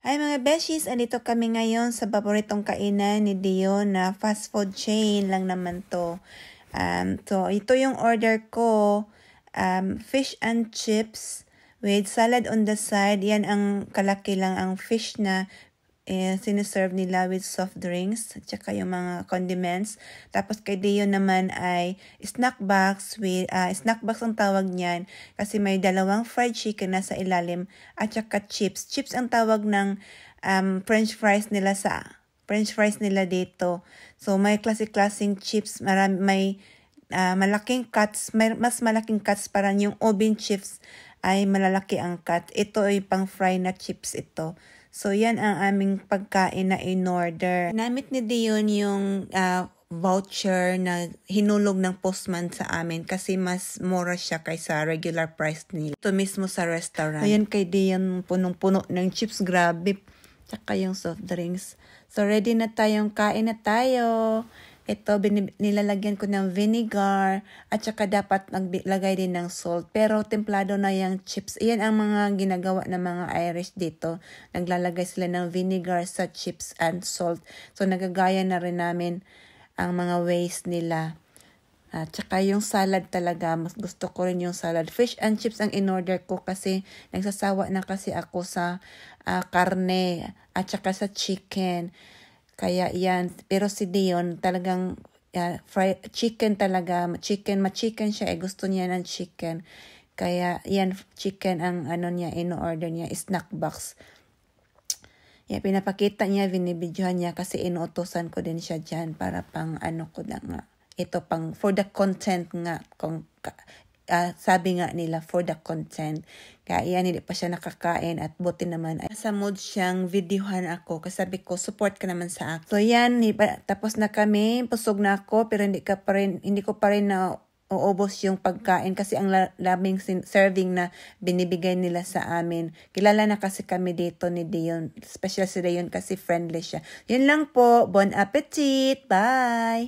Hi mga beshies, andito kami ngayon sa paboritong kainan ni Dion na fast food chain lang naman to. So ito yung order ko, fish and chips with salad on the side. Yan ang kalaki lang ang fish na siniserve nila with soft drinks at saka yung mga condiments. Tapos kay Dion naman ay snack box with snack box ang tawag niyan kasi may dalawang fried chicken na sa ilalim at saka chips. Chips ang tawag ng french fries nila dito. So may klase-klaseng chips, may malaking cuts, mas malaking cuts para yung oven chips ay malalaki ang cut. Ito ay pang fry na chips ito. So, yan ang aming pagkain na in-order. Namit ni Dion yung voucher na hinulog ng postman sa amin kasi mas mura siya kaysa regular price nila. Ito mismo sa restaurant. Ayan kay Dion, punong-puno ng chips, grabe. Tsaka yung soft drinks. So, ready na tayong kain na tayo. Ito, nilalagyan ko ng vinegar at saka dapat maglagay din ng salt. Pero templado na yung chips. Iyan ang mga ginagawa ng mga Irish dito. Naglalagay sila ng vinegar sa chips and salt. So, nagagaya na rin namin ang mga ways nila. At saka yung salad talaga, mas gusto ko rin yung salad. Fish and chips ang in-order ko kasi nagsasawa na kasi ako sa karne at saka sa chicken. Kaya yan, pero si Dion talagang fried chicken talaga, ma-chicken siya, gusto niya ng chicken. Kaya yan, chicken ang niya, in-order niya, snack box. Yan, pinapakita niya, binibidyohan niya kasi inuutosan ko din siya dyan para pang ko na nga. Ito pang for the content nga, sabi nga nila for the content. Kaya yan, hindi pa siya nakakain at buti naman ay sa mood siyang videohan ako kasi sabi ko support ka naman sa akin. So yan, tapos na kami, busog na ako pero hindi ko pa rin na uubos yung pagkain kasi ang laming serving na binibigay nila sa amin. Kilala na kasi kami dito ni Dion, special si Dion kasi friendly siya. Yun lang po, bon appetit, bye!